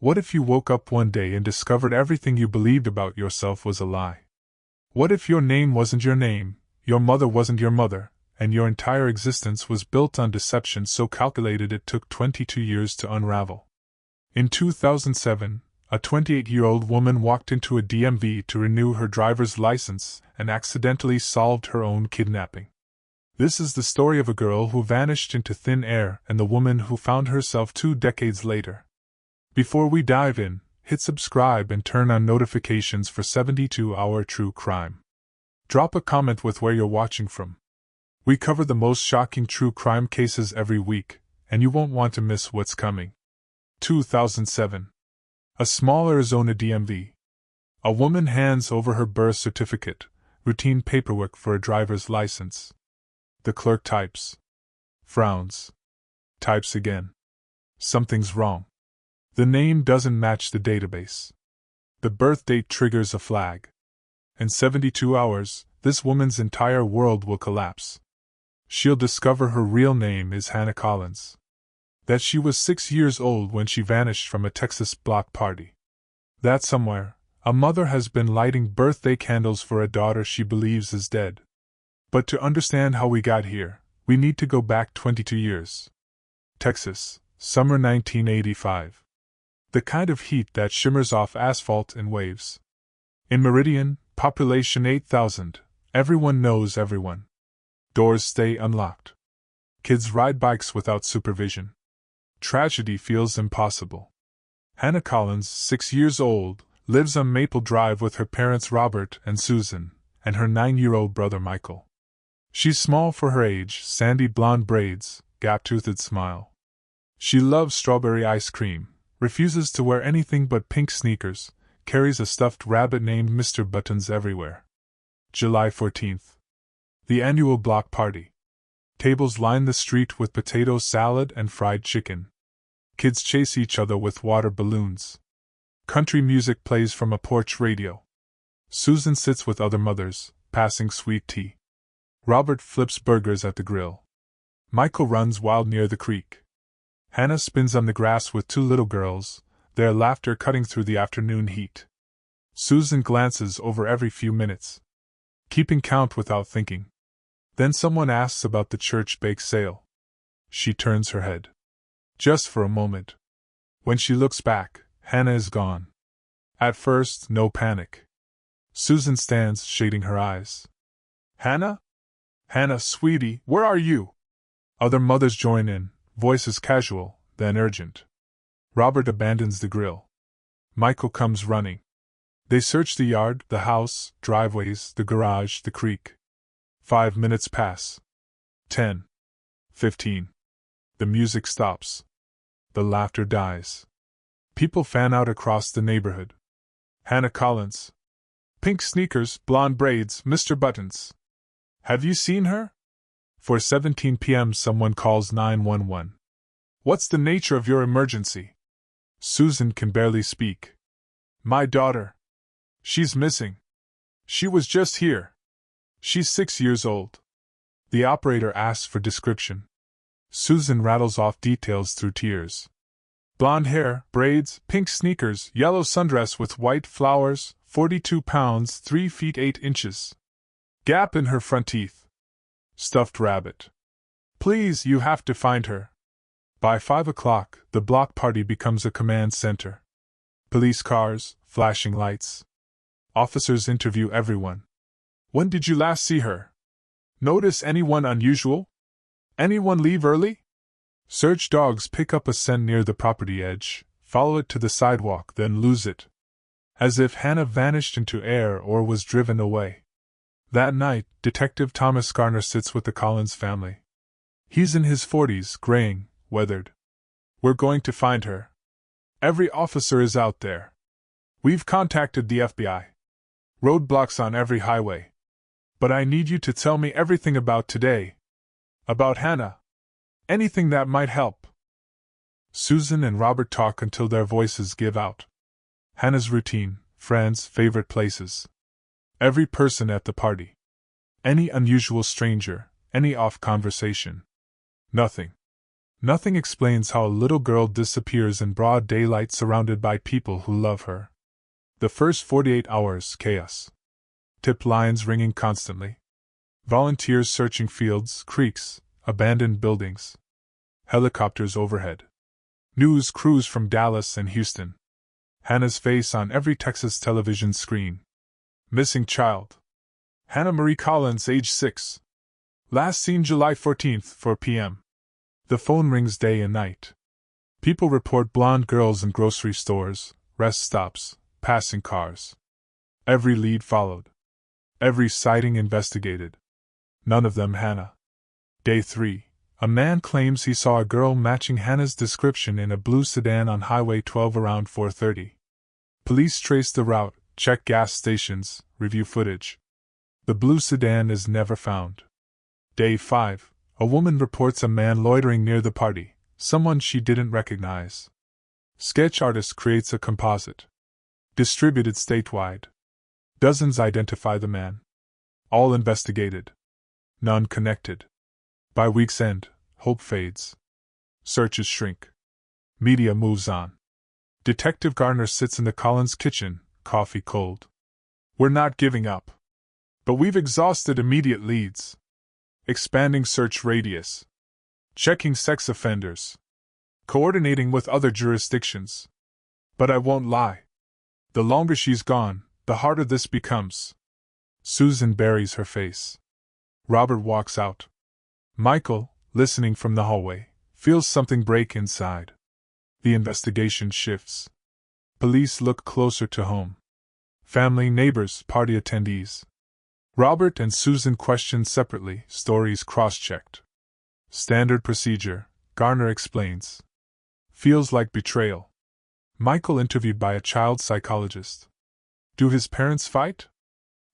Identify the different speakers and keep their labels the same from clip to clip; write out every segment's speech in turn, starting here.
Speaker 1: What if you woke up one day and discovered everything you believed about yourself was a lie? What if your name wasn't your name, your mother wasn't your mother, and your entire existence was built on deception so calculated it took 22 years to unravel? In 2007, a 28-year-old woman walked into a DMV to renew her driver's license and accidentally solved her own kidnapping. This is the story of a girl who vanished into thin air and the woman who found herself 2 decades later. Before we dive in, hit subscribe and turn on notifications for 72-hour true crime. Drop a comment with where you're watching from. We cover the most shocking true crime cases every week, and you won't want to miss what's coming. 2007. A small Arizona DMV. A woman hands over her birth certificate, routine paperwork for a driver's license. The clerk types. Frowns. Types again. Something's wrong. The name doesn't match the database. The birth date triggers a flag. In 72 hours, this woman's entire world will collapse. She'll discover her real name is Hannah Collins. That she was 6 years old when she vanished from a Texas block party. That somewhere, a mother has been lighting birthday candles for a daughter she believes is dead. But to understand how we got here, we need to go back 22 years. Texas, summer 1985. The kind of heat that shimmers off asphalt in waves. In Meridian, population 8,000, everyone knows everyone. Doors stay unlocked. Kids ride bikes without supervision. Tragedy feels impossible. Hannah Collins, 6 years old, lives on Maple Drive with her parents Robert and Susan, and her 9-year-old brother Michael. She's small for her age, sandy blonde braids, gap-toothed smile. She loves strawberry ice cream, refuses to wear anything but pink sneakers, carries a stuffed rabbit named Mr. Buttons everywhere. July 14th. The annual block party. Tables line the street with potato salad and fried chicken. Kids chase each other with water balloons. Country music plays from a porch radio. Susan sits with other mothers, passing sweet tea. Robert flips burgers at the grill. Michael runs wild near the creek. Hannah spins on the grass with 2 little girls, their laughter cutting through the afternoon heat. Susan glances over every few minutes, keeping count without thinking. Then someone asks about the church bake sale. She turns her head. Just for a moment. When she looks back, Hannah is gone. At first, no panic. Susan stands, shading her eyes. Hannah? Hannah, sweetie, where are you? Other mothers join in, voices casual, then urgent. Robert abandons the grill. Michael comes running. They search the yard, the house, driveways, the garage, the creek. 5 minutes pass. 10. 15. The music stops. The laughter dies. People fan out across the neighborhood. Hannah Collins. Pink sneakers, blonde braids, Mr. Buttons. Have you seen her? 4:17 p.m. someone calls 911. What's the nature of your emergency? Susan can barely speak. My daughter. She's missing. She was just here. She's 6 years old. The operator asks for description. Susan rattles off details through tears. Blonde hair, braids, pink sneakers, yellow sundress with white flowers, 42 pounds, 3 feet 8 inches. Gap in her front teeth. Stuffed rabbit. Please, you have to find her. By 5 o'clock, the block party becomes a command center. Police cars, flashing lights. Officers interview everyone. When did you last see her? Notice anyone unusual? Anyone leave early? Search dogs pick up a scent near the property edge, follow it to the sidewalk, then lose it. As if Hannah vanished into air or was driven away. That night, Detective Thomas Garner sits with the Collins family. He's in his 40s, graying, weathered. We're going to find her. Every officer is out there. We've contacted the FBI. Roadblocks on every highway. But I need you to tell me everything about today. About Hannah. Anything that might help. Susan and Robert talk until their voices give out. Hannah's routine, friends, favorite places. Every person at the party. Any unusual stranger, any off conversation. Nothing. Nothing explains how a little girl disappears in broad daylight surrounded by people who love her. The first 48 hours, chaos. Tip lines ringing constantly. Volunteers searching fields, creeks, abandoned buildings. Helicopters overhead. News crews from Dallas and Houston. Hannah's face on every Texas television screen. Missing child. Hannah Marie Collins, age 6. Last seen July 14th, 4 p.m. The phone rings day and night. People report blonde girls in grocery stores, rest stops, passing cars. Every lead followed. Every sighting investigated. None of them Hannah. Day 3. A man claims he saw a girl matching Hannah's description in a blue sedan on Highway 12 around 4:30. Police trace the route, check gas stations, review footage. The blue sedan is never found. Day 5. A woman reports a man loitering near the party, someone she didn't recognize. Sketch artist creates a composite. Distributed statewide. Dozens identify the man. All investigated. None connected. By week's end, hope fades. Searches shrink. Media moves on. Detective Garner sits in the Collins kitchen, coffee cold. We're not giving up. But we've exhausted immediate leads. Expanding search radius. Checking sex offenders. Coordinating with other jurisdictions. But I won't lie. The longer she's gone, the harder this becomes. Susan buries her face. Robert walks out. Michael, listening from the hallway, feels something break inside. The investigation shifts. Police look closer to home. Family, neighbors, party attendees. Robert and Susan questioned separately, stories cross-checked. Standard procedure, Garner explains. Feels like betrayal. Michael interviewed by a child psychologist. Do his parents fight?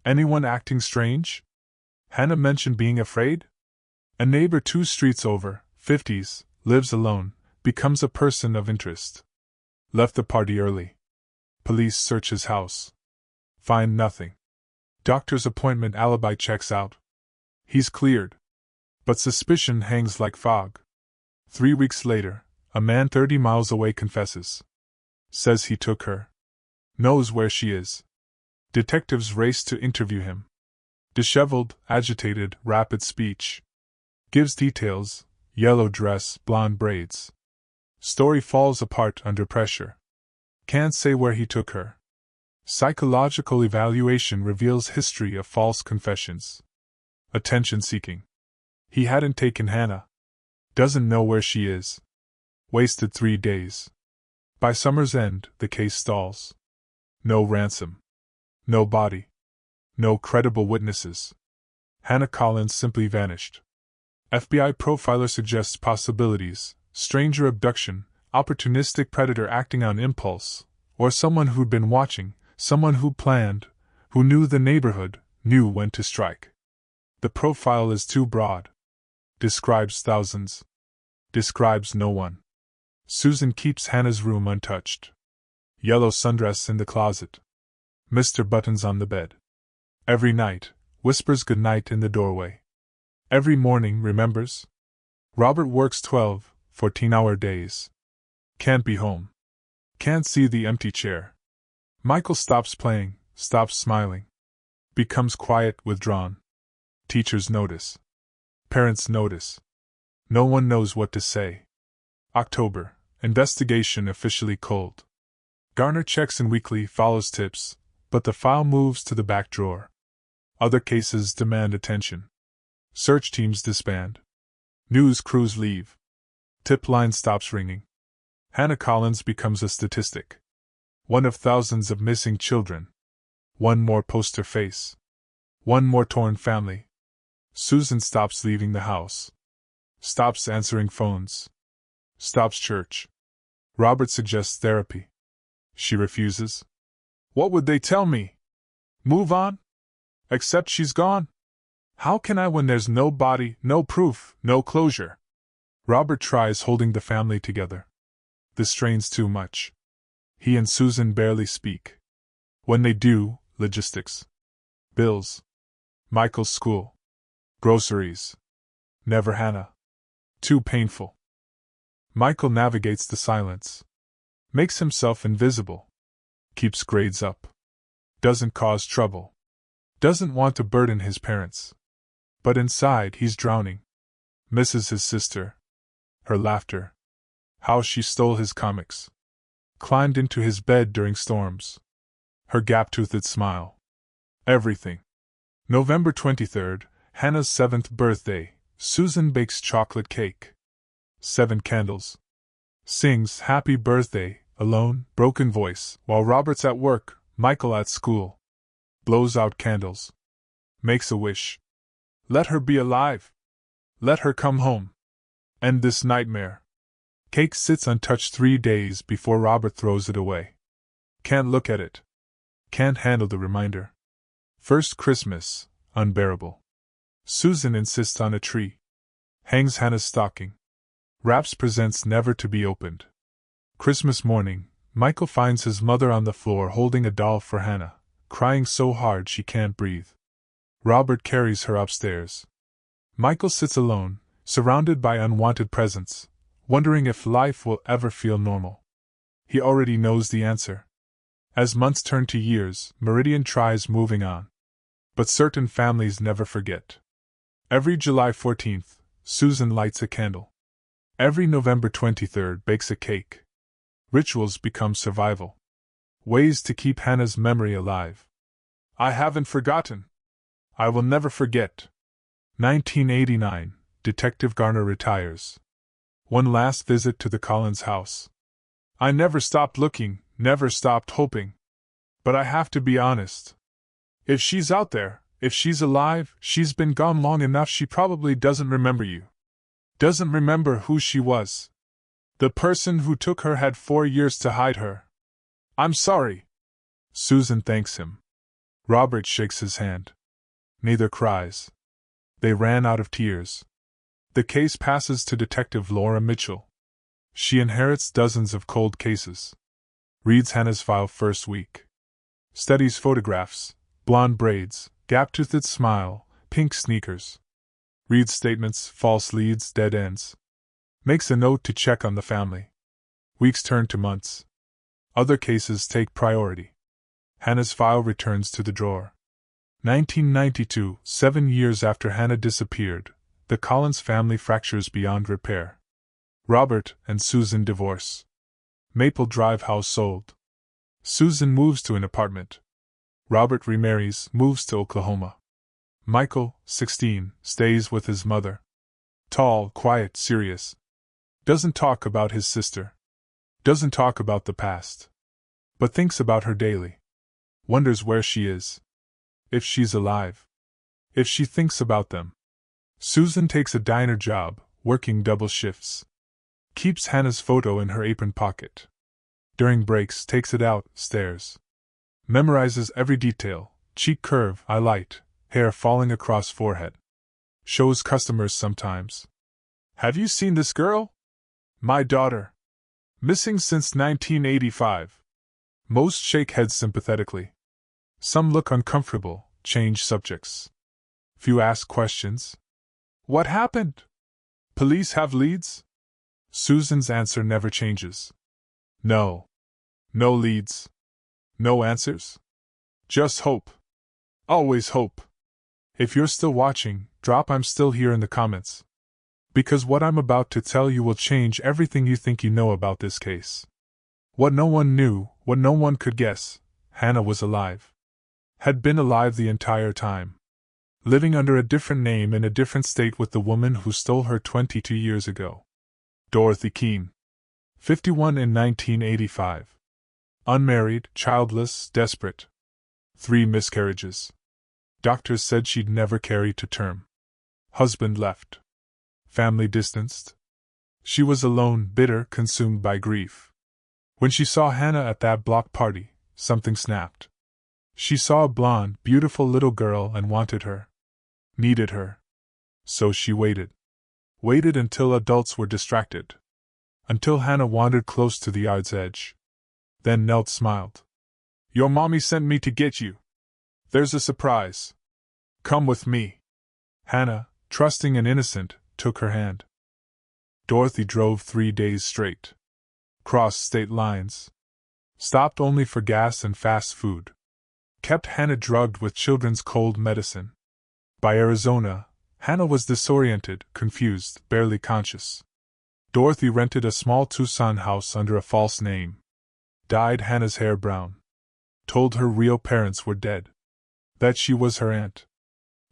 Speaker 1: Anyone acting strange? Hannah mentioned being afraid? A neighbor 2 streets over, 50s, lives alone, becomes a person of interest. Left the party early. Police search his house. Find nothing. Doctor's appointment alibi checks out. He's cleared. But suspicion hangs like fog. 3 weeks later, a man 30 miles away confesses. Says he took her. Knows where she is. Detectives race to interview him. Disheveled, agitated, rapid speech. Gives details: yellow dress, blonde braids. Story falls apart under pressure. Can't say where he took her. Psychological evaluation reveals history of false confessions. Attention-seeking. He hadn't taken Hannah. Doesn't know where she is. Wasted 3 days. By summer's end, the case stalls. No ransom. No body. No credible witnesses. Hannah Collins simply vanished. FBI profiler suggests possibilities: stranger abduction, opportunistic predator acting on impulse, or someone who'd been watching, someone who planned, who knew the neighborhood, knew when to strike. The profile is too broad. Describes thousands. Describes no one. Susan keeps Hannah's room untouched. Yellow sundress in the closet. Mr. Buttons on the bed. Every night, whispers goodnight in the doorway. Every morning remembers. Robert works 12, 14-hour days. Can't be home. Can't see the empty chair. Michael stops playing, stops smiling. Becomes quiet, withdrawn. Teachers notice. Parents notice. No one knows what to say. October. Investigation officially cold. Garner checks in weekly, follows tips, but the file moves to the back drawer. Other cases demand attention. Search teams disband. News crews leave. Tip line stops ringing. Hannah Collins becomes a statistic. One of thousands of missing children. One more poster face. One more torn family. Susan stops leaving the house. Stops answering phones. Stops church. Robert suggests therapy. She refuses. What would they tell me? Move on? Accept she's gone? How can I when there's no body, no proof, no closure? Robert tries holding the family together. The strain's too much. He and Susan barely speak. When they do, logistics. Bills. Michael's school. Groceries. Never Hannah. Too painful. Michael navigates the silence. Makes himself invisible. Keeps grades up. Doesn't cause trouble. Doesn't want to burden his parents. But inside he's drowning. Misses his sister. Her laughter. How she stole his comics. Climbed into his bed during storms. Her gap-toothed smile. Everything. November 23rd, Hannah's 7th birthday. Susan bakes chocolate cake. 7 candles. Sings happy birthday, alone, broken voice, while Robert's at work, Michael at school. Blows out candles. Makes a wish. Let her be alive. Let her come home. End this nightmare. Cake sits untouched 3 days before Robert throws it away. Can't look at it. Can't handle the reminder. First Christmas, unbearable. Susan insists on a tree. Hangs Hannah's stocking. Wraps presents never to be opened. Christmas morning, Michael finds his mother on the floor holding a doll for Hannah, crying so hard she can't breathe. Robert carries her upstairs. Michael sits alone, surrounded by unwanted presents, wondering if life will ever feel normal. He already knows the answer. As months turn to years, Meridian tries moving on. But certain families never forget. Every July 14th, Susan lights a candle. Every November 23rd bakes a cake. Rituals become survival. Ways to keep Hannah's memory alive. I haven't forgotten. I will never forget. 1989, Detective Garner retires. One last visit to the Collins house. I never stopped looking, never stopped hoping. But I have to be honest. If she's out there, if she's alive, she's been gone long enough she probably doesn't remember you. Doesn't remember who she was. The person who took her had 4 years to hide her. I'm sorry. Susan thanks him. Robert shakes his hand. Neither cries. They ran out of tears. The case passes to Detective Laura Mitchell. She inherits dozens of cold cases. Reads Hannah's file first week. Studies photographs, blonde braids, gap-toothed smile, pink sneakers. Reads statements, false leads, dead ends. Makes a note to check on the family. Weeks turn to months. Other cases take priority. Hannah's file returns to the drawer. 1992, 7 years after Hannah disappeared, the Collins family fractures beyond repair. Robert and Susan divorce. Maple Drive house sold. Susan moves to an apartment. Robert remarries, moves to Oklahoma. Michael, 16, stays with his mother. Tall, quiet, serious. Doesn't talk about his sister. Doesn't talk about the past. But thinks about her daily. Wonders where she is. If she's alive. If she thinks about them. Susan takes a diner job, working double shifts. Keeps Hannah's photo in her apron pocket. During breaks, takes it out, stares. Memorizes every detail, cheek curve, highlight, hair falling across forehead. Shows customers sometimes. Have you seen this girl? My daughter. Missing since 1985. Most shake heads sympathetically. Some look uncomfortable, change subjects. Few ask questions. What happened? Police have leads? Susan's answer never changes. No. No leads. No answers? Just hope. Always hope. If you're still watching, drop "I'm still here" in the comments. Because what I'm about to tell you will change everything you think you know about this case. What no one knew, what no one could guess, Hannah was alive. Had been alive the entire time. Living under a different name in a different state with the woman who stole her 22 years ago. Dorothy Keene. 51 in 1985. Unmarried, childless, desperate. 3 miscarriages. Doctors said she'd never carry to term. Husband left. Family distanced. She was alone, bitter, consumed by grief. When she saw Hannah at that block party, something snapped. She saw a blonde, beautiful little girl and wanted her. Needed her. So she waited. Waited until adults were distracted. Until Hannah wandered close to the yard's edge. Then knelt, smiled. Your mommy sent me to get you. There's a surprise. Come with me. Hannah, trusting and innocent, took her hand. Dorothy drove 3 days straight. Crossed state lines. Stopped only for gas and fast food. Kept Hannah drugged with children's cold medicine. By Arizona, Hannah was disoriented, confused, barely conscious. Dorothy rented a small Tucson house under a false name. Dyed Hannah's hair brown. Told her real parents were dead. That she was her aunt.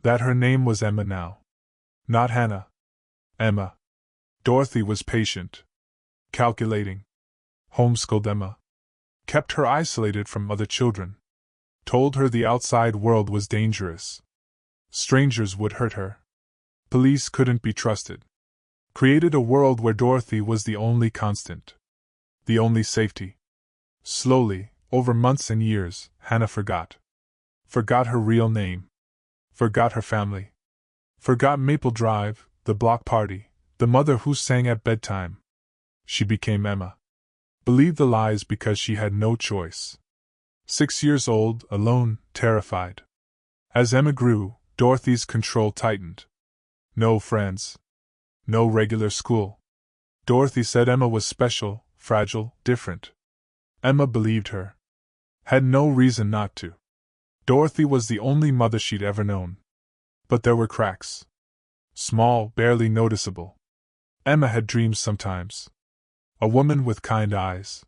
Speaker 1: That her name was Emma now. Not Hannah. Emma. Dorothy was patient. Calculating. Homeschooled Emma. Kept her isolated from other children. Told her the outside world was dangerous. Strangers would hurt her. Police couldn't be trusted. Created a world where Dorothy was the only constant. The only safety. Slowly, over months and years, Hannah forgot. Forgot her real name. Forgot her family. Forgot Maple Drive, the block party, the mother who sang at bedtime. She became Emma. Believed the lies because she had no choice. 6 years old, alone, terrified. As Emma grew, Dorothy's control tightened. No friends. No regular school. Dorothy said Emma was special, fragile, different. Emma believed her. Had no reason not to. Dorothy was the only mother she'd ever known. But there were cracks. Small, barely noticeable. Emma had dreams sometimes. A woman with kind eyes.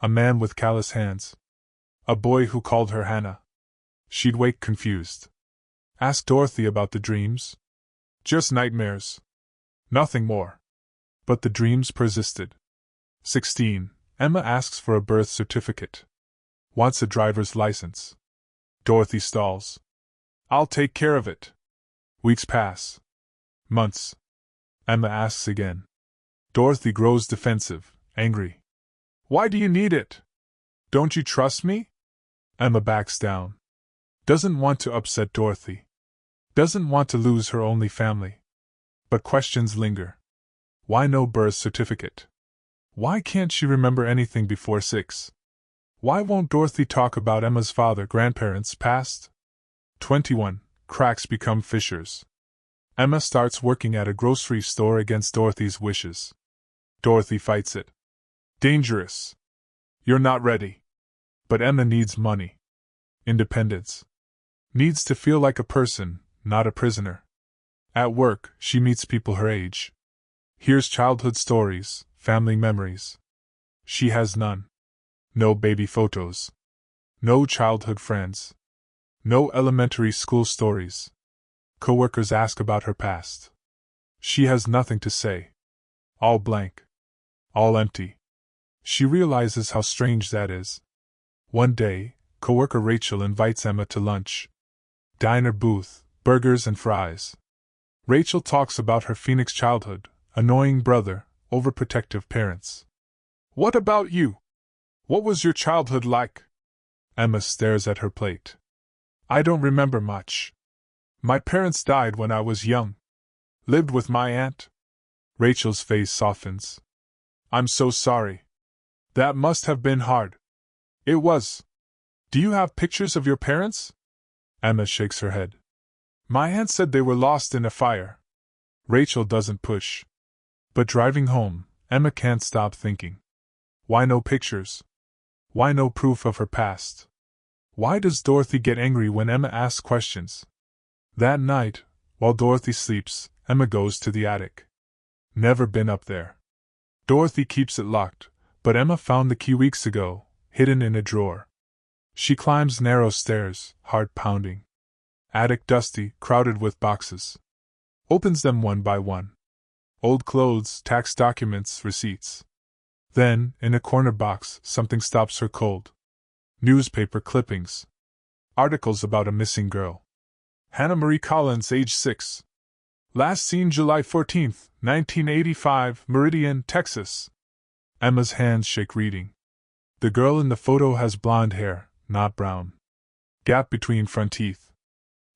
Speaker 1: A man with callous hands. A boy who called her Hannah. She'd wake confused. Ask Dorothy about the dreams. Just nightmares. Nothing more. But the dreams persisted. 16. Emma asks for a birth certificate. Wants a driver's license. Dorothy stalls. I'll take care of it. Weeks pass. Months. Emma asks again. Dorothy grows defensive, angry. Why do you need it? Don't you trust me? Emma backs down. Doesn't want to upset Dorothy. Doesn't want to lose her only family. But questions linger. Why no birth certificate? Why can't she remember anything before 6? Why won't Dorothy talk about Emma's father, grandparents, past? 21. Cracks become fissures. Emma starts working at a grocery store against Dorothy's wishes. Dorothy fights it. Dangerous. You're not ready. But Emma needs money. Independence. Needs to feel like a person, not a prisoner. At work, she meets people her age. Hears childhood stories, family memories. She has none. No baby photos. No childhood friends. No elementary school stories. Coworkers ask about her past. She has nothing to say. All blank. All empty. She realizes how strange that is. One day, coworker Rachel invites Emma to lunch. Diner booth, burgers and fries. Rachel talks about her Phoenix childhood, annoying brother, overprotective parents. What about you? What was your childhood like? Emma stares at her plate. I don't remember much. My parents died when I was young. Lived with my aunt. Rachel's face softens. I'm so sorry. That must have been hard. It was. Do you have pictures of your parents? Emma shakes her head. My aunt said they were lost in a fire. Rachel doesn't push. But driving home, Emma can't stop thinking. Why no pictures? Why no proof of her past? Why does Dorothy get angry when Emma asks questions? That night, while Dorothy sleeps, Emma goes to the attic. Never been up there. Dorothy keeps it locked, but Emma found the key weeks ago, hidden in a drawer. She climbs narrow stairs, heart pounding. Attic dusty, crowded with boxes. Opens them one by one. Old clothes, tax documents, receipts. Then, in a corner box, something stops her cold. Newspaper clippings. Articles about a missing girl. Hannah Marie Collins, age 6. Last seen July 14, 1985, Meridian, Texas. Emma's hands shake reading. The girl in the photo has blonde hair, not brown. Gap between front teeth.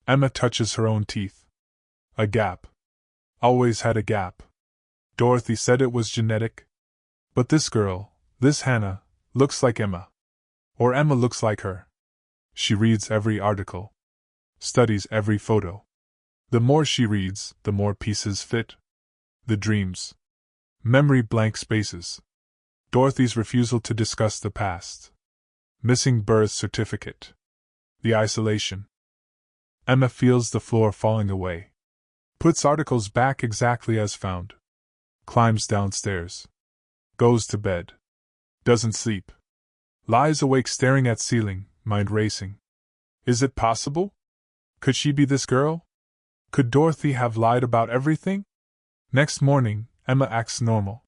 Speaker 1: Emma touches her own teeth. A gap. Always had a gap. Dorothy said it was genetic. But this girl, this Hannah, looks like Emma. Or Emma looks like her. She reads every article. Studies every photo. The more she reads, the more pieces fit. The dreams. Memory blank spaces. Dorothy's refusal to discuss the past. Missing birth certificate. The isolation. Emma feels the floor falling away. Puts articles back exactly as found. Climbs downstairs. Goes to bed. Doesn't sleep. Lies awake staring at ceiling, mind racing. Is it possible? Could she be this girl? Could Dorothy have lied about everything? Next morning, Emma acts normal.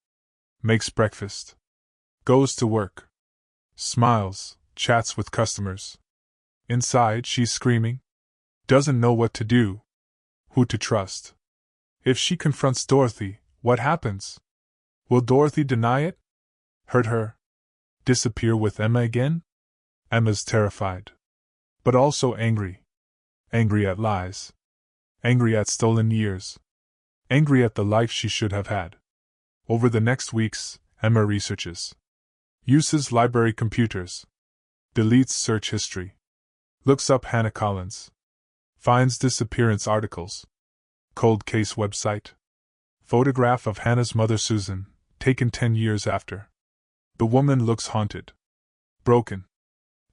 Speaker 1: Makes breakfast. Goes to work. Smiles, chats with customers. Inside, she's screaming. Doesn't know what to do. Who to trust. If she confronts Dorothy, what happens? Will Dorothy deny it? Hurt her? Disappear with Emma again? Emma's terrified. But also angry. Angry at lies. Angry at stolen years. Angry at the life she should have had. Over the next weeks, Emma researches. Uses library computers. Deletes search history. Looks up Hannah Collins. Finds disappearance articles. Cold case website. Photograph of Hannah's mother Susan, taken 10 years after. The woman looks haunted. Broken.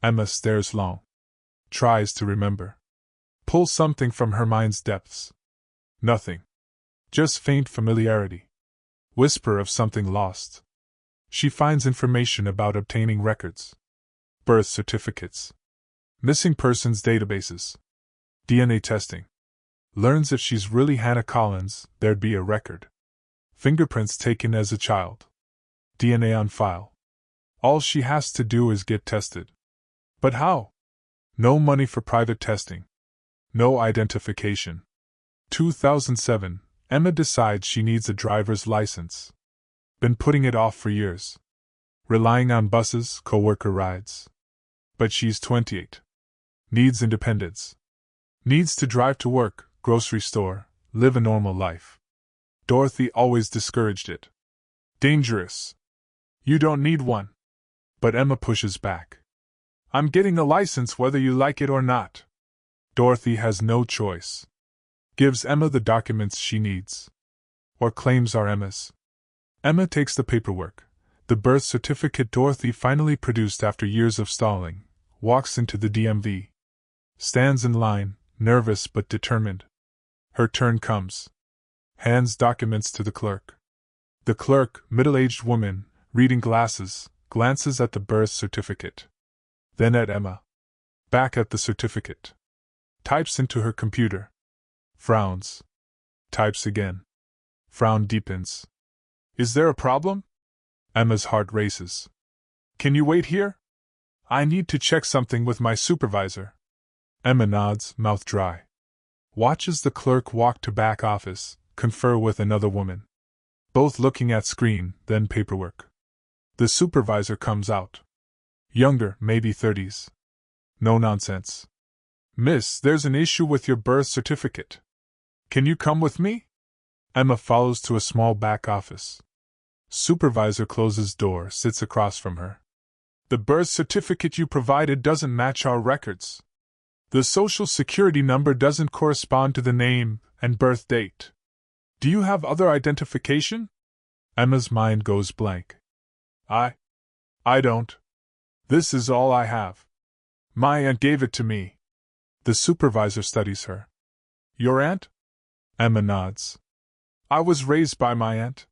Speaker 1: Emma stares long. Tries to remember. Pulls something from her mind's depths. Nothing. Just faint familiarity. Whisper of something lost. She finds information about obtaining records. Birth certificates. Missing persons databases. DNA testing. Learns if she's really Hannah Collins, there'd be a record. Fingerprints taken as a child. DNA on file. All she has to do is get tested. But how? No money for private testing. No identification. 2007, Emma decides she needs a driver's license. Been putting it off for years. Relying on buses, co-worker rides. But she's 28. Needs independence. Needs to drive to work, grocery store, live a normal life. Dorothy always discouraged it. Dangerous. You don't need one. But Emma pushes back. I'm getting a license whether you like it or not. Dorothy has no choice. Gives Emma the documents she needs. Or claims are Emma's. Emma takes the paperwork, the birth certificate Dorothy finally produced after years of stalling, walks into the DMV. Stands in line, nervous but determined. Her turn comes. Hands documents to the clerk. The clerk, middle-aged woman, reading glasses, glances at the birth certificate. Then at Emma. Back at the certificate. Types into her computer. Frowns. Types again. Frown deepens. Is there a problem? Emma's heart races. Can you wait here? I need to check something with my supervisor. Emma nods, mouth dry. Watches the clerk walk to back office, confer with another woman. Both looking at screen, then paperwork. The supervisor comes out. Younger, maybe 30s. No nonsense. Miss, there's an issue with your birth certificate. Can you come with me? Emma follows to a small back office. Supervisor closes door, sits across from her. The birth certificate you provided doesn't match our records. The social security number doesn't correspond to the name and birth date. Do you have other identification? Emma's mind goes blank. I don't. This is all I have. My aunt gave it to me. The supervisor studies her. Your aunt? Emma nods. I was raised by my aunt.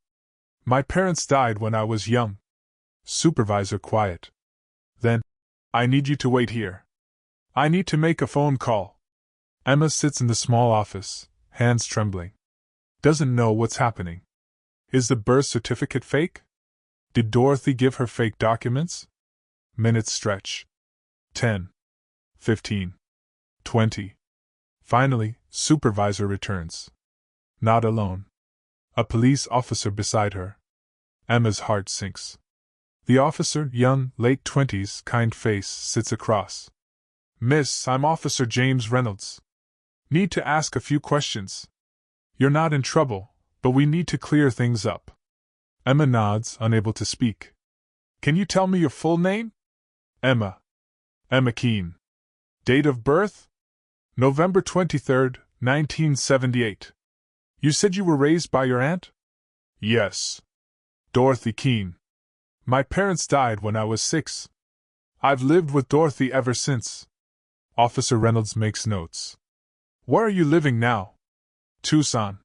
Speaker 1: My parents died when I was young. Supervisor quiet. Then, I need you to wait here. I need to make a phone call. Emma sits in the small office, hands trembling. Doesn't know what's happening. Is the birth certificate fake? Did Dorothy give her fake documents? Minutes stretch. 10. 15. 20. Finally, supervisor returns. Not alone. A police officer beside her. Emma's heart sinks. The officer, young, late 20s, kind face, sits across. Miss, I'm Officer James Reynolds. Need to ask a few questions. You're not in trouble, but we need to clear things up. Emma nods, unable to speak. Can you tell me your full name? Emma. Emma Keene. Date of birth? November 23rd, 1978. You said you were raised by your aunt? Yes. Dorothy Keene. My parents died when I was 6. I've lived with Dorothy ever since. Officer Reynolds makes notes. Where are you living now? Tucson.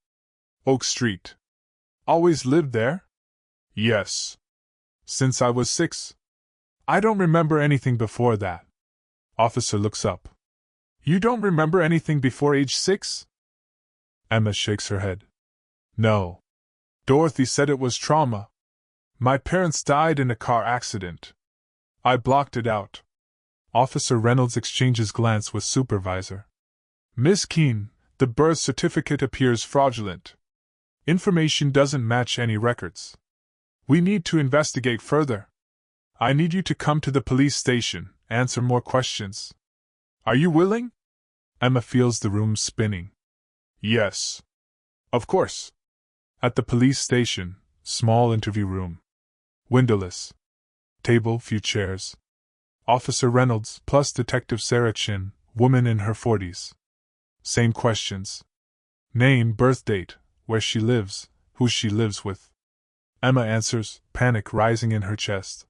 Speaker 1: Oak Street. Always lived there? Yes. Since I was 6. I don't remember anything before that. Officer looks up. You don't remember anything before age 6? Emma shakes her head. No. Dorothy said it was trauma. My parents died in a car accident. I blocked it out. Officer Reynolds exchanges glance with supervisor. Miss Keene, the birth certificate appears fraudulent. Information doesn't match any records. We need to investigate further. I need you to come to the police station, answer more questions. Are you willing? Emma feels the room spinning. Yes. Of course. At the police station, small interview room. Windowless. Table, few chairs. Officer Reynolds plus Detective Sarah Chin, woman in her 40s. Same questions. Name, birth date, where she lives, who she lives with. Emma answers, panic rising in her chest.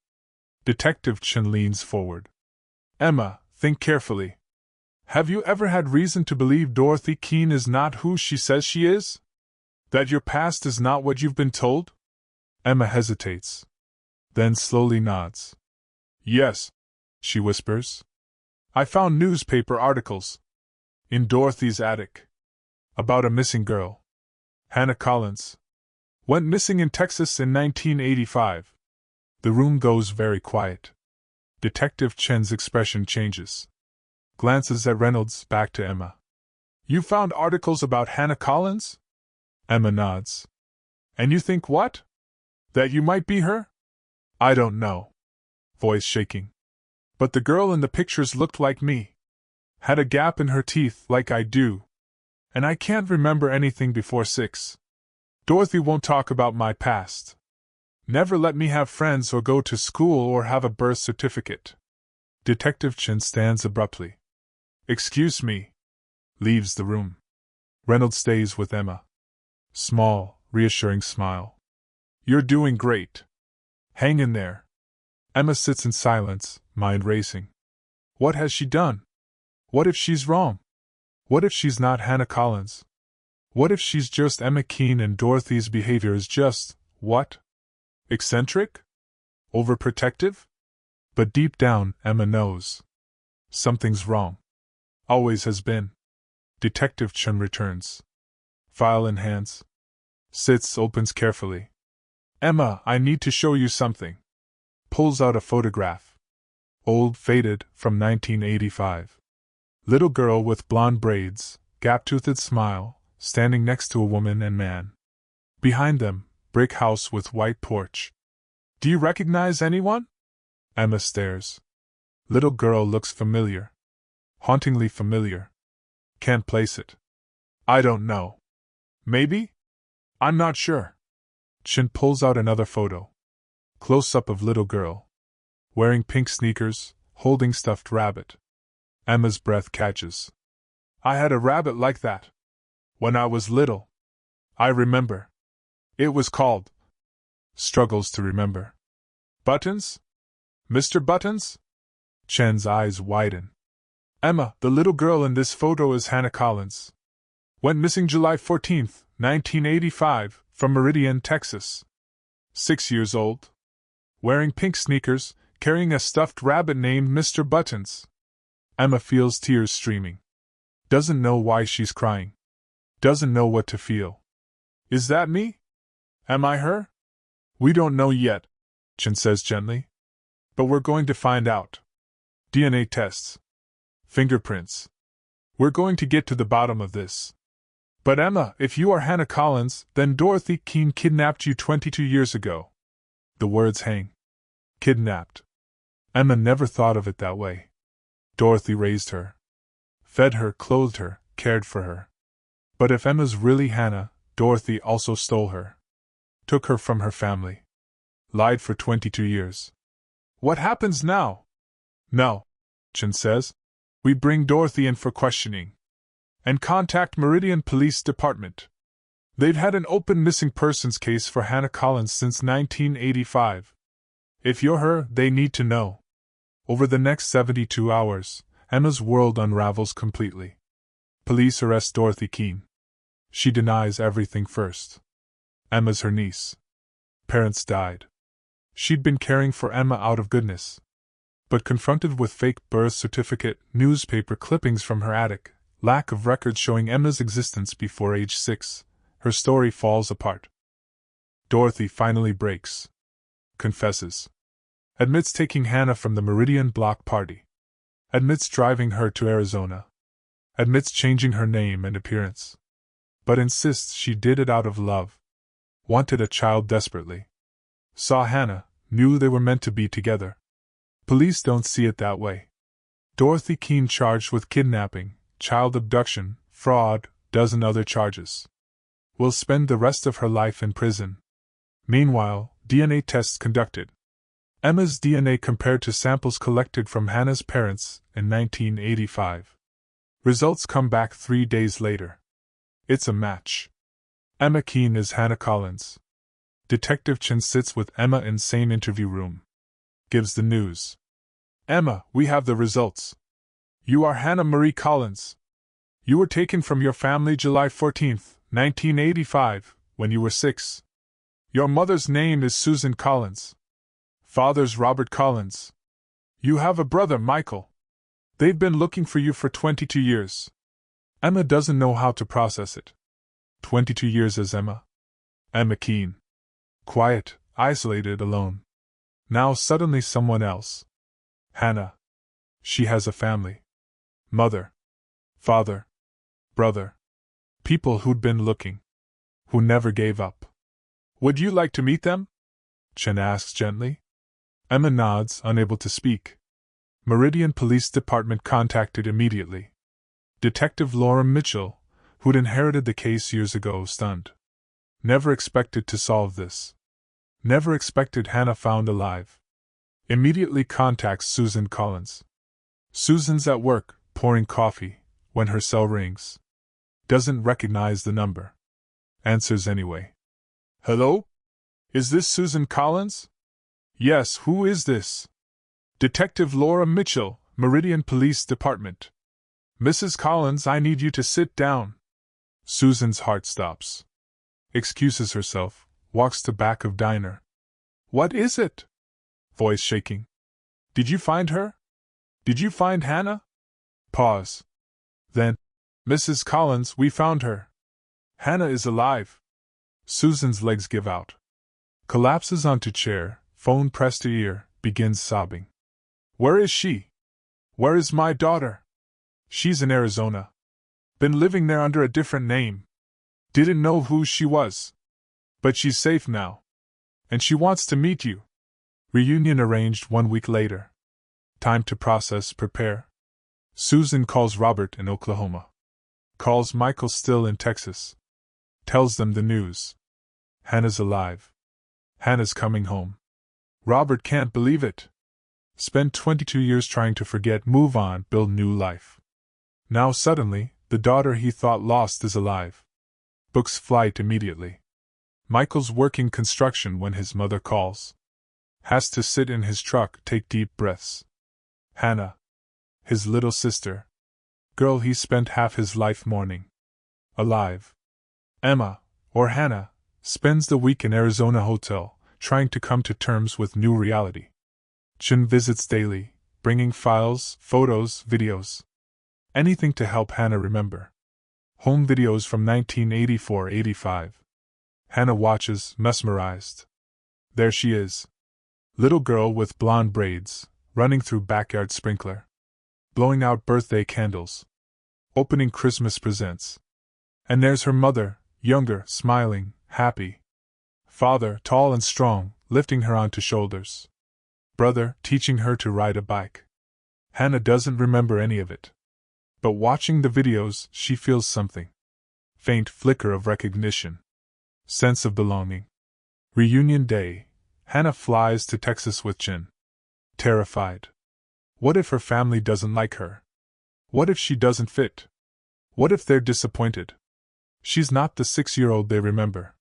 Speaker 1: Detective Chin leans forward. Emma, think carefully. Have you ever had reason to believe Dorothy Keene is not who she says she is? That your past is not what you've been told? Emma hesitates. Then slowly nods. Yes, she whispers. I found newspaper articles. In Dorothy's attic. About a missing girl. Hannah Collins. Went missing in Texas in 1985. The room goes very quiet. Detective Chen's expression changes. Glances at Reynolds, back to Emma. You found articles about Hannah Collins? Emma nods. And you think what? That you might be her? I don't know. Voice shaking. But the girl in the pictures looked like me. Had a gap in her teeth like I do. And I can't remember anything before 6. Dorothy won't talk about my past. Never let me have friends or go to school or have a birth certificate. Detective Chin stands abruptly. Excuse me. Leaves the room. Reynolds stays with Emma. Small, reassuring smile. You're doing great. Hang in there. Emma sits in silence, mind racing. What has she done? What if she's wrong? What if she's not Hannah Collins? What if she's just Emma Keene and Dorothy's behavior is just, what? Eccentric? Overprotective? But deep down, Emma knows. Something's wrong. Always has been. Detective Chen returns. File in hands. Sits, opens carefully. Emma, I need to show you something. Pulls out a photograph. Old, faded, from 1985. Little girl with blonde braids, gap-toothed smile, standing next to a woman and man. Behind them, brick house with white porch. Do you recognize anyone? Emma stares. Little girl looks familiar. Hauntingly familiar. Can't place it. I don't know. Maybe? I'm not sure. Chin pulls out another photo. Close-up of little girl. Wearing pink sneakers, holding stuffed rabbit. Emma's breath catches. I had a rabbit like that. When I was little. I remember. It was called. Struggles to remember. Buttons? Mr. Buttons? Chen's eyes widen. Emma, the little girl in this photo is Hannah Collins. Went missing July 14, 1985, from Meridian, Texas. 6 years old. Wearing pink sneakers, carrying a stuffed rabbit named Mr. Buttons. Emma feels tears streaming. Doesn't know why she's crying. Doesn't know what to feel. Is that me? Am I her? We don't know yet, Chen says gently. But we're going to find out. DNA tests. Fingerprints. We're going to get to the bottom of this. But Emma, if you are Hannah Collins, then Dorothy Keene kidnapped you 22 years ago. The words hang. Kidnapped. Emma never thought of it that way. Dorothy raised her. Fed her, clothed her, cared for her. But if Emma's really Hannah, Dorothy also stole her. Took her from her family. Lied for 22 years. What happens now? No, Chen says. We bring Dorothy in for questioning. And contact Meridian Police Department. They've had an open missing persons case for Hannah Collins since 1985. If you're her, they need to know. Over the next 72 hours, Emma's world unravels completely. Police arrest Dorothy Keene. She denies everything first. Emma's her niece. Parents died. She'd been caring for Emma out of goodness. But confronted with fake birth certificate, newspaper clippings from her attic, lack of records showing Emma's existence before age 6, her story falls apart. Dorothy finally breaks. Confesses. Admits taking Hannah from the Meridian block party. Admits driving her to Arizona. Admits changing her name and appearance. But insists she did it out of love. Wanted a child desperately. Saw Hannah, knew they were meant to be together. Police don't see it that way. Dorothy Keene charged with kidnapping, child abduction, fraud, dozen other charges. Will spend the rest of her life in prison. Meanwhile, DNA tests conducted. Emma's DNA compared to samples collected from Hannah's parents in 1985. Results come back 3 days later. It's a match. Emma Keene is Hannah Collins. Detective Chen sits with Emma in same interview room. Gives the news. Emma, we have the results. You are Hannah Marie Collins. You were taken from your family July 14, 1985, when you were 6. Your mother's name is Susan Collins. Father's Robert Collins. You have a brother, Michael. They've been looking for you for 22 years. Emma doesn't know how to process it. 22 years as Emma. Emma Keene. Quiet, isolated, alone. Now suddenly someone else. Hannah. She has a family. Mother. Father. Brother. People who'd been looking. Who never gave up. Would you like to meet them? Chen asks gently. Emma nods, unable to speak. Meridian Police Department contacted immediately. Detective Laura Mitchell, who'd inherited the case years ago, stunned. Never expected to solve this. Never expected Hannah found alive. Immediately contacts Susan Collins. Susan's at work, pouring coffee, when her cell rings. Doesn't recognize the number. Answers anyway. Hello? Is this Susan Collins? Yes, who is this? Detective Laura Mitchell, Meridian Police Department. Mrs. Collins, I need you to sit down. Susan's heart stops. Excuses herself, walks to back of diner. What is it? Voice shaking. Did you find her? Did you find Hannah? Pause. Then, Mrs. Collins, we found her. Hannah is alive. Susan's legs give out. Collapses onto chair, phone pressed to ear, begins sobbing. Where is she? Where is my daughter? She's in Arizona. Been living there under a different name. Didn't know who she was. But she's safe now. And she wants to meet you. Reunion arranged 1 week later. Time to process, prepare. Susan calls Robert in Oklahoma. Calls Michael still in Texas. Tells them the news. Hannah's alive. Hannah's coming home. Robert can't believe it. Spent 22 years trying to forget, move on, build new life. Now suddenly, the daughter he thought lost is alive. Books flight immediately. Michael's working construction when his mother calls. Has to sit in his truck, take deep breaths. Hannah. His little sister. Girl he spent half his life mourning. Alive. Emma, or Hannah, spends the week in Arizona hotel, trying to come to terms with new reality. Chen visits daily, bringing files, photos, videos. Anything to help Hannah remember. Home videos from 1984-85. Hannah watches, mesmerized. There she is. Little girl with blonde braids, running through backyard sprinkler. Blowing out birthday candles. Opening Christmas presents. And there's her mother, younger, smiling, happy. Father, tall and strong, lifting her onto shoulders. Brother, teaching her to ride a bike. Hannah doesn't remember any of it. But watching the videos, she feels something. Faint flicker of recognition. Sense of belonging. Reunion day. Hannah flies to Texas with Chen. Terrified. What if her family doesn't like her? What if she doesn't fit? What if they're disappointed? She's not the 6-year-old they remember.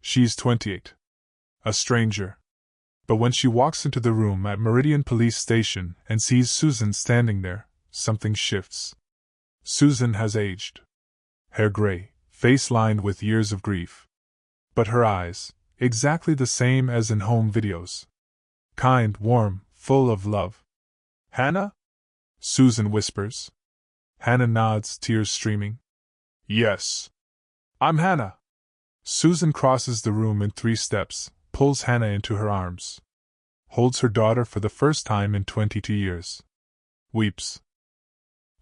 Speaker 1: She's 28. A stranger. But when she walks into the room at Meridian Police Station and sees Susan standing there, something shifts. Susan has aged. Hair gray, face lined with years of grief. But her eyes, exactly the same as in home videos. Kind, warm, full of love. "Hannah?" Susan whispers. Hannah nods, tears streaming. "Yes. I'm Hannah." Susan crosses the room in 3 steps, pulls Hannah into her arms. Holds her daughter for the first time in 22 years. Weeps.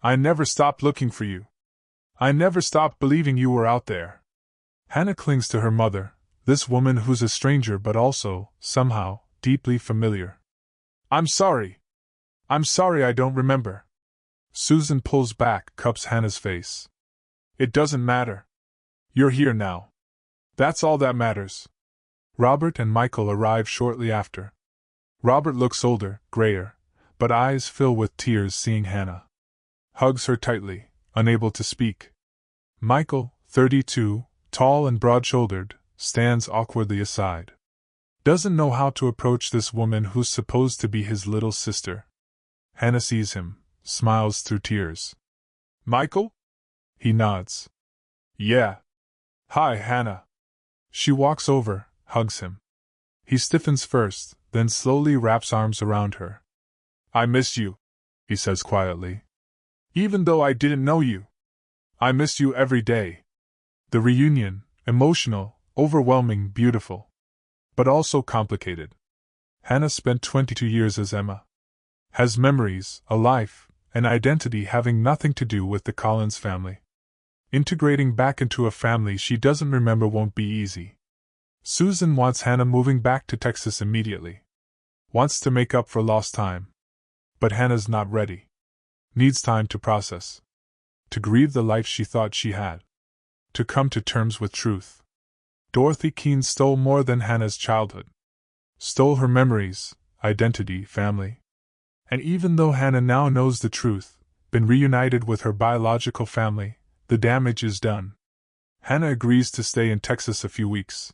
Speaker 1: "I never stopped looking for you. I never stopped believing you were out there." Hannah clings to her mother, this woman who's a stranger but also, somehow, deeply familiar. "I'm sorry. I'm sorry I don't remember." Susan pulls back, cups Hannah's face. "It doesn't matter. You're here now. That's all that matters." Robert and Michael arrive shortly after. Robert looks older, grayer, but eyes fill with tears seeing Hannah. Hugs her tightly, unable to speak. Michael, 32, tall and broad-shouldered, stands awkwardly aside. Doesn't know how to approach this woman who's supposed to be his little sister. Hannah sees him, smiles through tears. "Michael?" He nods. "Yeah. Hi, Hannah." She walks over, hugs him. He stiffens first, then slowly wraps arms around her. "I miss you," he says quietly. "Even though I didn't know you. I miss you every day." The reunion, emotional, overwhelming, beautiful. But also complicated. Hannah spent 22 years as Emma. Has memories, a life, an identity having nothing to do with the Collins family. Integrating back into a family she doesn't remember won't be easy. Susan wants Hannah moving back to Texas immediately. Wants to make up for lost time. But Hannah's not ready. Needs time to process. To grieve the life she thought she had. To come to terms with truth. Dorothy Keene stole more than Hannah's childhood. Stole her memories, identity, family. And even though Hannah now knows the truth, been reunited with her biological family, the damage is done. Hannah agrees to stay in Texas a few weeks.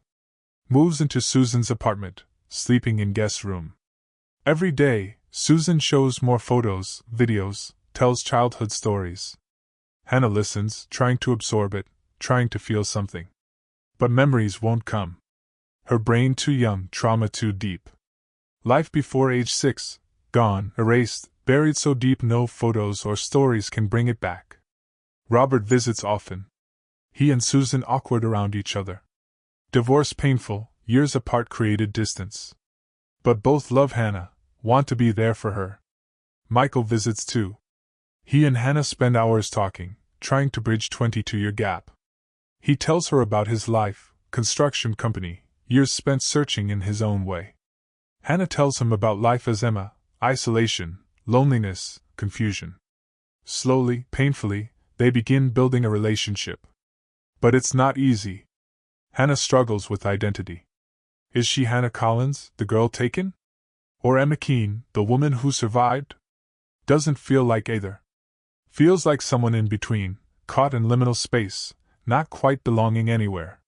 Speaker 1: Moves into Susan's apartment, sleeping in guest room. Every day, Susan shows more photos, videos, tells childhood stories. Hannah listens, trying to absorb it, trying to feel something. But memories won't come. Her brain too young, trauma too deep. Life before age 6, gone, erased, buried so deep no photos or stories can bring it back. Robert visits often. He and Susan awkward around each other. Divorce painful, years apart created distance. But both love Hannah, want to be there for her. Michael visits too. He and Hannah spend hours talking, trying to bridge 22-year gap. He tells her about his life, construction company, years spent searching in his own way. Hannah tells him about life as Emma, isolation, loneliness, confusion. Slowly, painfully, they begin building a relationship. But it's not easy. Hannah struggles with identity. Is she Hannah Collins, the girl taken? Or Emma Keene, the woman who survived? Doesn't feel like either. Feels like someone in between, caught in liminal space, not quite belonging anywhere.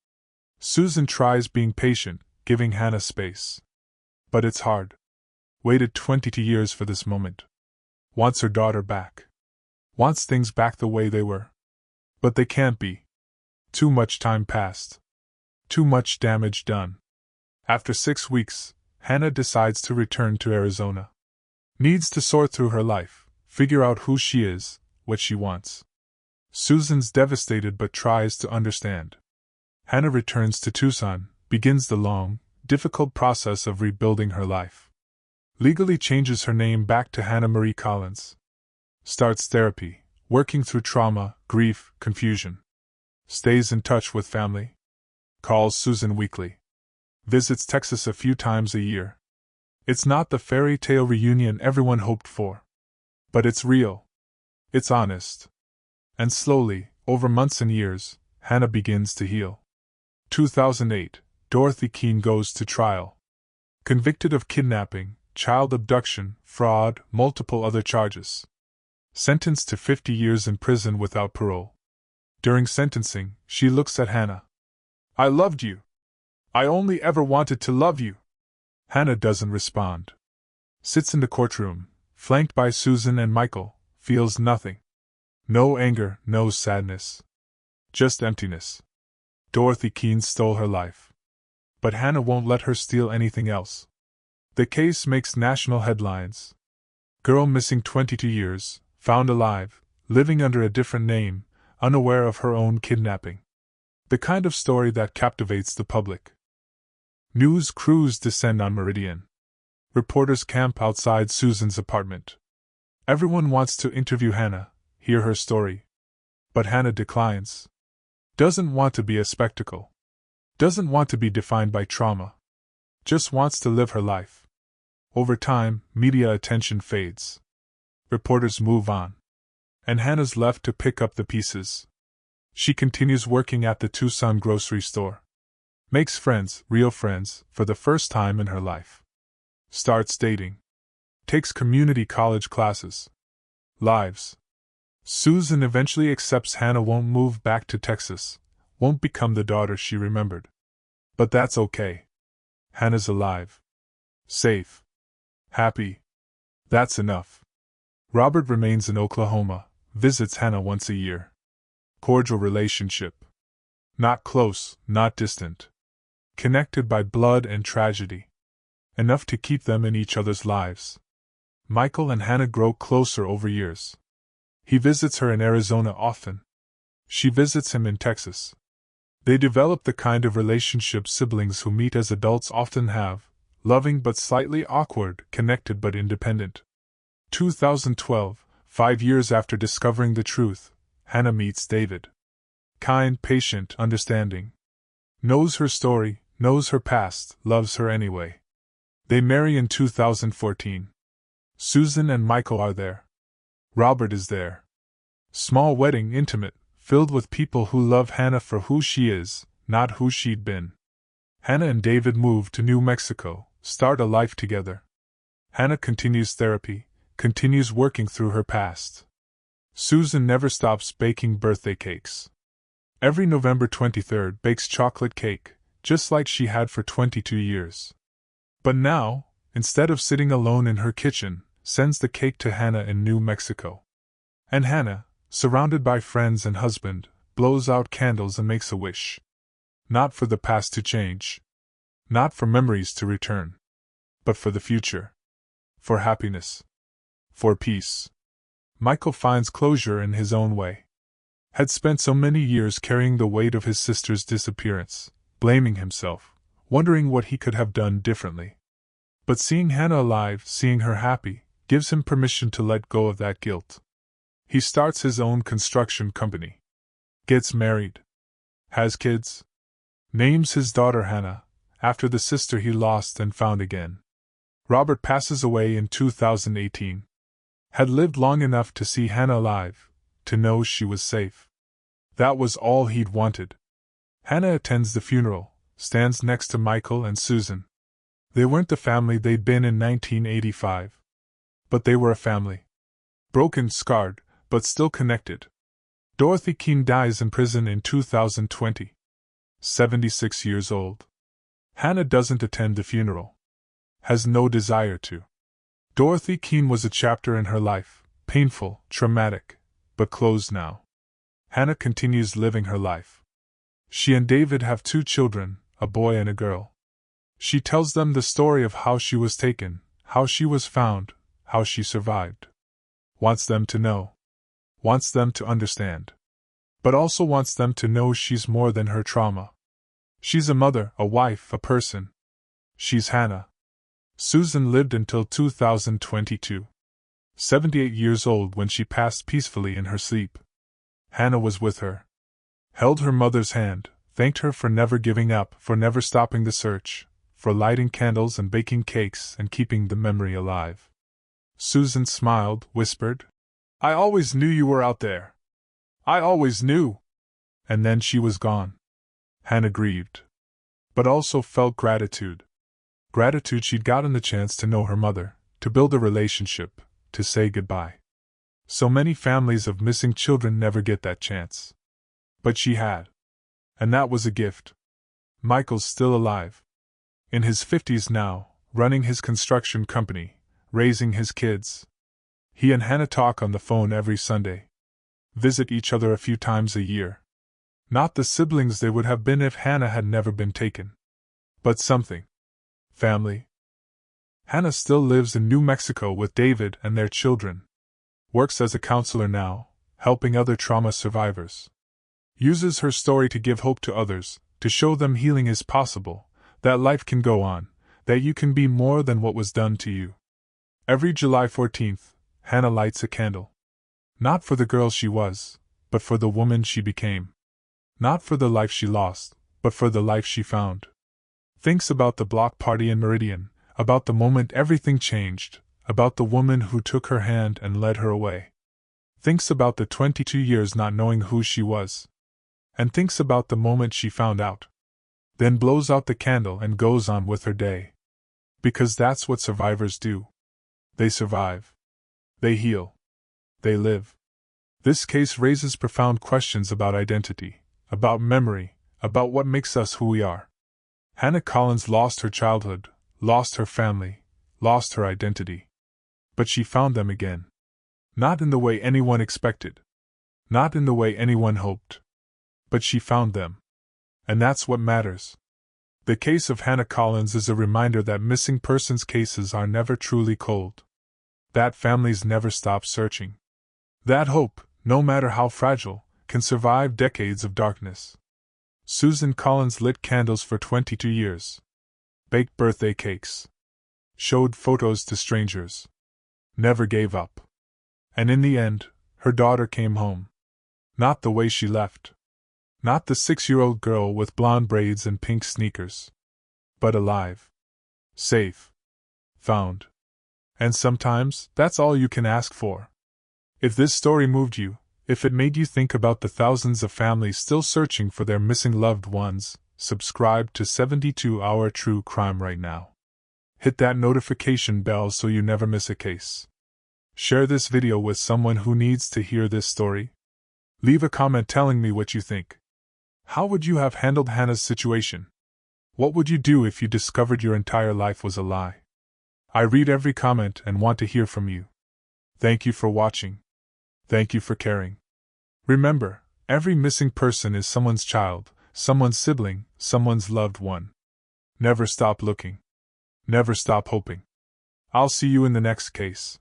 Speaker 1: Susan tries being patient, giving Hannah space. But it's hard. Waited 22 years for this moment. Wants her daughter back. Wants things back the way they were. But they can't be. Too much time passed. Too much damage done. After 6 weeks, Hannah decides to return to Arizona. Needs to sort through her life, figure out who she is, what she wants. Susan's devastated but tries to understand. Hannah returns to Tucson, begins the long, difficult process of rebuilding her life. Legally changes her name back to Hannah Marie Collins. Starts therapy, working through trauma, grief, confusion. Stays in touch with family. Calls Susan weekly. Visits Texas a few times a year. It's not the fairy tale reunion everyone hoped for. But it's real. It's honest. And slowly, over months and years, Hannah begins to heal. 2008, Dorothy Keene goes to trial. Convicted of kidnapping, child abduction, fraud, multiple other charges. Sentenced to 50 years in prison without parole. During sentencing, she looks at Hannah. I loved you. I only ever wanted to love you. Hannah doesn't respond. Sits in the courtroom, flanked by Susan and Michael, feels nothing. No anger, no sadness. Just emptiness. Dorothy Keene stole her life. But Hannah won't let her steal anything else. The case makes national headlines. Girl missing 22 years, found alive, living under a different name, unaware of her own kidnapping. The kind of story that captivates the public. News crews descend on Meridian. Reporters camp outside Susan's apartment. Everyone wants to interview Hannah, hear her story. But Hannah declines. Doesn't want to be a spectacle. Doesn't want to be defined by trauma. Just wants to live her life. Over time, media attention fades. Reporters move on. And Hannah's left to pick up the pieces. She continues working at the Tucson grocery store. Makes friends, real friends, for the first time in her life. Starts dating. Takes community college classes. Lives. Susan eventually accepts Hannah won't move back to Texas, won't become the daughter she remembered. But that's okay. Hannah's alive. Safe. Happy. That's enough. Robert remains in Oklahoma, visits Hannah once a year. Cordial relationship. Not close, not distant. Connected by blood and tragedy. Enough to keep them in each other's lives. Michael and Hannah grow closer over years. He visits her in Arizona often. She visits him in Texas. They develop the kind of relationship siblings who meet as adults often have, loving but slightly awkward, connected but independent. 2012, 5 years after discovering the truth, Hannah meets David. Kind, patient, understanding. Knows her story, knows her past, loves her anyway. They marry in 2014. Susan and Michael are there. Robert is there. Small wedding, intimate, filled with people who love Hannah for who she is, not who she'd been. Hannah and David move to New Mexico, start a life together. Hannah continues therapy, continues working through her past. Susan never stops baking birthday cakes. Every November 23rd bakes chocolate cake, just like she had for 22 years. But now, instead of sitting alone in her kitchen, sends the cake to Hannah in New Mexico. And Hannah, surrounded by friends and husband, blows out candles and makes a wish. Not for the past to change. Not for memories to return. But for the future. For happiness. For peace. Michael finds closure in his own way. Had spent so many years carrying the weight of his sister's disappearance, blaming himself, wondering what he could have done differently. But seeing Hannah alive, seeing her happy, gives him permission to let go of that guilt. He starts his own construction company. Gets married. Has kids. Names his daughter Hannah, after the sister he lost and found again. Robert passes away in 2018. Had lived long enough to see Hannah alive, to know she was safe. That was all he'd wanted. Hannah attends the funeral, stands next to Michael and Susan. They weren't the family they'd been in 1985. But they were a family. Broken, scarred, but still connected. Dorothy Keene dies in prison in 2020. 76 years old. Hannah doesn't attend the funeral. Has no desire to. Dorothy Keene was a chapter in her life, painful, traumatic, but closed now. Hannah continues living her life. She and David have 2 children, a boy and a girl. She tells them the story of how she was taken, how she was found, how she survived. Wants them to know. Wants them to understand. But also wants them to know she's more than her trauma. She's a mother, a wife, a person. She's Hannah. Susan lived until 2022. 78 years old when she passed peacefully in her sleep. Hannah was with her. Held her mother's hand, thanked her for never giving up, for never stopping the search, for lighting candles and baking cakes and keeping the memory alive. Susan smiled, whispered, "I always knew you were out there. I always knew." And then she was gone. Hannah grieved. But also felt gratitude. Gratitude she'd gotten the chance to know her mother, to build a relationship, to say goodbye. So many families of missing children never get that chance. But she had. And that was a gift. Michael's still alive. In his 50s now, running his construction company, raising his kids. He and Hannah talk on the phone every Sunday. Visit each other a few times a year. Not the siblings they would have been if Hannah had never been taken. But something. Family. Hannah still lives in New Mexico with David and their children. Works as a counselor now, helping other trauma survivors. Uses her story to give hope to others, to show them healing is possible, that life can go on, that you can be more than what was done to you. Every July 14th, Hannah lights a candle. Not for the girl she was, but for the woman she became. Not for the life she lost, but for the life she found. Thinks about the block party in Meridian, about the moment everything changed, about the woman who took her hand and led her away. Thinks about the 22 years not knowing who she was. And thinks about the moment she found out. Then blows out the candle and goes on with her day. Because that's what survivors do. They survive. They heal. They live. This case raises profound questions about identity, about memory, about what makes us who we are. Hannah Collins lost her childhood, lost her family, lost her identity. But she found them again. Not in the way anyone expected. Not in the way anyone hoped. But she found them. And that's what matters. The case of Hannah Collins is a reminder that missing persons cases are never truly cold. That families never stop searching. That hope, no matter how fragile, can survive decades of darkness. Susan Collins lit candles for 22 years. Baked birthday cakes. Showed photos to strangers. Never gave up. And in the end, her daughter came home. Not the way she left. Not the 6-year-old girl with blonde braids and pink sneakers. But alive. Safe. Found. And sometimes, that's all you can ask for. If this story moved you, if it made you think about the thousands of families still searching for their missing loved ones, subscribe to 72-Hour True Crime right now. Hit that notification bell so you never miss a case. Share this video with someone who needs to hear this story. Leave a comment telling me what you think. How would you have handled Hannah's situation? What would you do if you discovered your entire life was a lie? I read every comment and want to hear from you. Thank you for watching. Thank you for caring. Remember, every missing person is someone's child, someone's sibling, someone's loved one. Never stop looking. Never stop hoping. I'll see you in the next case.